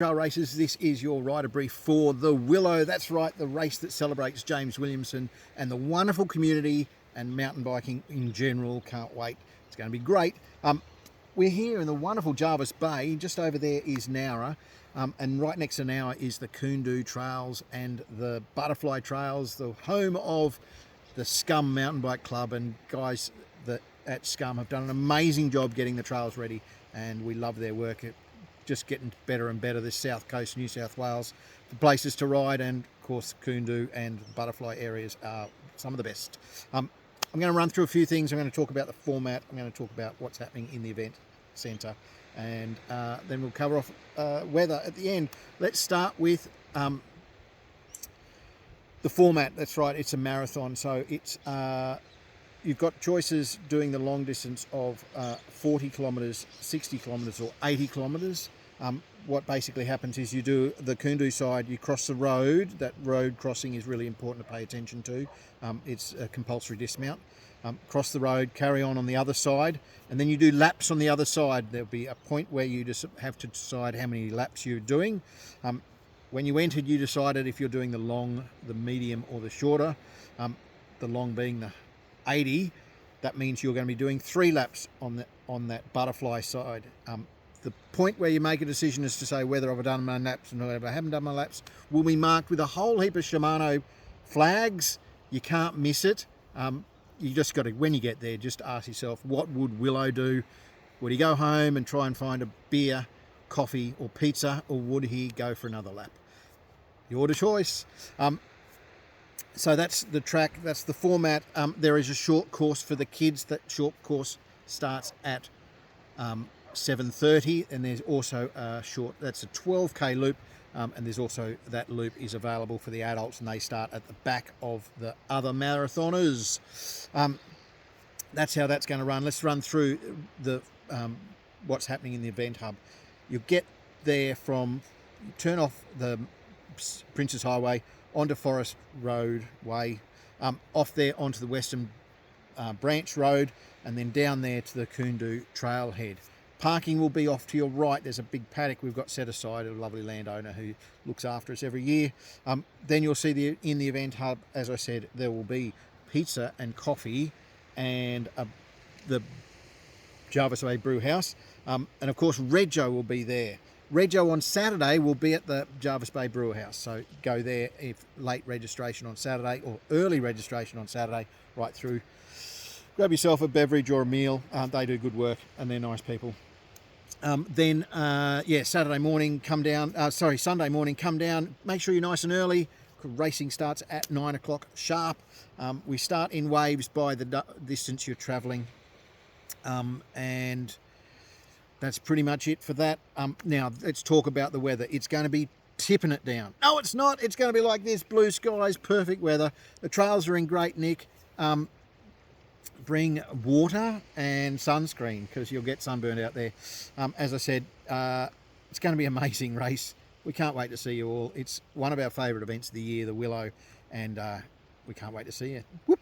Trail races, this is your rider brief for the Willow. That's right, the race that celebrates James Williamson and the wonderful community and mountain biking in general. Can't wait, it's going to be great. We're here in the wonderful Jervis Bay. Just over there is NOWRA, and right next to NOWRA is the Koondoo Trails and the Butterfly Trails, the home of the Scum Mountain Bike Club, and guys that at Scum have done an amazing job getting the trails ready, and we love their work. Just getting better and better, this south coast, New South Wales, for places to ride, and of course Koondoo and Butterfly areas are some of the best. I'm going to run through a few things. I'm going to talk about the format, I'm going to talk about what's happening in the event centre, and then we'll cover off weather at the end. Let's start with the format. That's right, it's a marathon, so it's you've got choices doing the long distance of 40 kilometres, 60 kilometres or 80 kilometres. What basically happens is you do the Koondoo side, you cross the road. That road crossing is really important to pay attention to. It's a compulsory dismount. Cross the road, carry on the other side, and then you do laps on the other side. There'll be a point where you just have to decide how many laps you're doing. When you entered, you decided if you're doing the long, the medium or the shorter. The long being the 80, that means you're going to be doing 3 laps on that Butterfly side. The point where you make a decision as to say whether I've done my laps and whether I haven't done my laps will be marked with a whole heap of Shimano flags. You can't miss it. You just got to, when you get there, just ask yourself, what would Willow do? Would he go home and try and find a beer, coffee or pizza, or would he go for another lap? Your choice. So that's the track, that's the format. There is a short course for the kids. That short course starts at 7:30, and there's also a short, that's a 12k loop, and there's also, that loop is available for the adults, and they start at the back of the other marathoners. That's how that's going to run. Let's run through the what's happening in the event hub. You get there from, you turn off the Princes Highway onto Forest Roadway, off there onto the Western Branch Road, and then down there to the Koondoo Trailhead. Parking will be off to your right. There's a big paddock we've got set aside, a lovely landowner who looks after us every year. Then you'll see in the event hub, as I said, there will be pizza and coffee and the Jervis Bay Brew House, and of course Rego will be there. Rego on Saturday will be at the Jervis Bay Brewer House, so go there if late registration on Saturday or early registration on Saturday, right through. Grab yourself a beverage or a meal. They do good work and they're nice people. Saturday morning, come down. Sunday morning, come down. Make sure you're nice and early. Racing starts at 9 o'clock sharp. We start in waves by the distance you're travelling, and that's pretty much it for that. Now, let's talk about the weather. It's going to be tipping it down. No, it's not. It's going to be like this. Blue skies, perfect weather. The trails are in great nick. Bring water and sunscreen because you'll get sunburned out there. As I said, it's going to be an amazing race. We can't wait to see you all. It's one of our favourite events of the year, the Willow, and we can't wait to see you. Whoop.